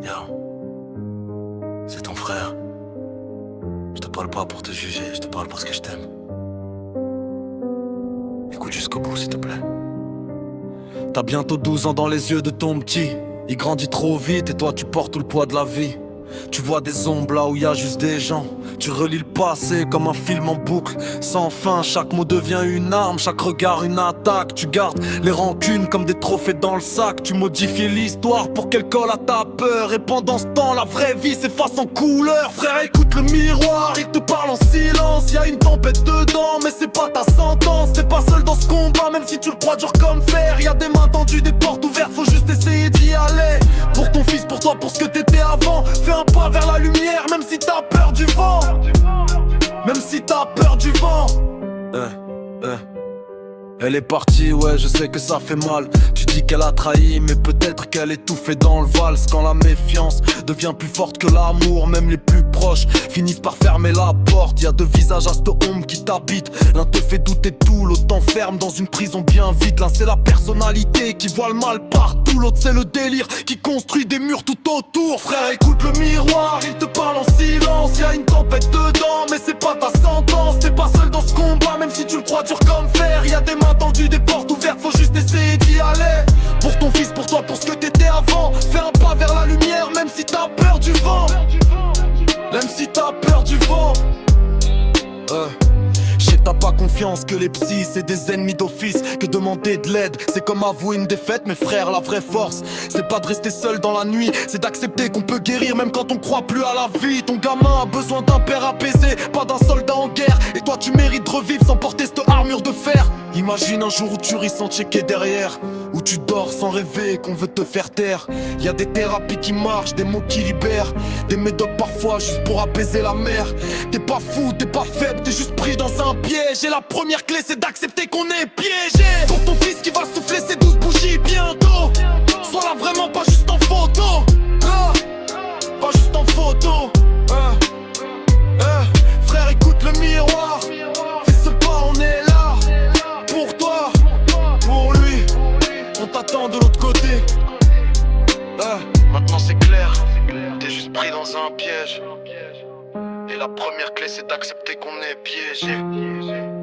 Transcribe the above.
Yo, c'est ton frère. Je te parle pas pour te juger, je te parle parce que je t'aime. Écoute jusqu'au bout, s'il te plaît. T'as bientôt 12 ans dans les yeux de ton petit. Il grandit trop vite et toi tu portes tout le poids de la vie. Tu vois des ombres là où y a juste des gens. Tu relis le passé comme un film en boucle. Sans fin, chaque mot devient une arme, chaque regard une attaque. Tu gardes les rancunes comme des trophées dans le sac. Tu modifies l'histoire pour qu'elle colle à ta peur. Et pendant ce temps, la vraie vie s'efface en couleur. Frère, écoute le miroir, il te parle en silence. Y a une tempête dedans, mais c'est pas ta sentence. T'es pas seul dans ce combat, même si tu le crois dur comme fer. Y a des mains tendues, des portes ouvertes, faut juste essayer d'y aller. Pour ton fils, pour toi, pour ce que t'étais avant. Fais un pas vers la lumière, même si t'as peur du vent. Même si t'as peur du vent. Elle est partie, ouais, je sais que ça fait mal. Tu dis qu'elle a trahi, mais peut-être qu'elle étouffait dans le vals. Quand la méfiance devient plus forte que l'amour, même les plus proches finissent par fermer la porte. Y'a deux visages à cette ombre qui t'habitent. L'un te fait douter de tout, l'autre t'enferme dans une prison bien vite. L'un c'est la personnalité qui voit le mal partout, l'autre c'est le délire qui construit des murs tout autour. Frère, écoute le miroir, il te parle en silence. Y'a une tempête dedans, mais c'est pas ta sentence. T'es pas seul dans ce combat, même si tu le crois dur comme fer. Y'a des mains tendues, des portes ouvertes, faut juste essayer d'y aller. Pour ton fils, pour toi, pour ce que t'étais avant. Fais un pas vers la lumière, même si t'as peur du vent. Même si t'as peur du vent. Je sais t'as pas confiance que les psys c'est des ennemis d'office. Que demander de l'aide c'est comme avouer une défaite. Mes frères, la vraie force c'est pas de rester seul dans la nuit, c'est d'accepter qu'on peut guérir même quand on croit plus à la vie. Ton gamin a besoin d'un père apaisé, pas d'un soldat en guerre. Et toi tu mérites de revivre sans porter cette armure de fer. Imagine un jour où tu ris sans checker derrière, où tu dors sans rêver qu'on veut te faire taire. Y a des thérapies qui marchent, des mots qui libèrent, des médocs parfois juste pour apaiser la mer. T'es pas fou, t'es pas faible, t'es juste pris dans un piège. Et la première clé c'est d'accepter qu'on est piégé. Pour ton fils qui va souffler ses 12 bougies bientôt, sois là vraiment, pas juste en photo. Pas juste en photo. Frère, écoute le miroir, fais ce pas, on est là. Pour toi, pour lui, on t'attend de l'autre côté. Maintenant c'est clair, t'es juste pris dans un piège. Et la première clé c'est d'accepter qu'on est piégé.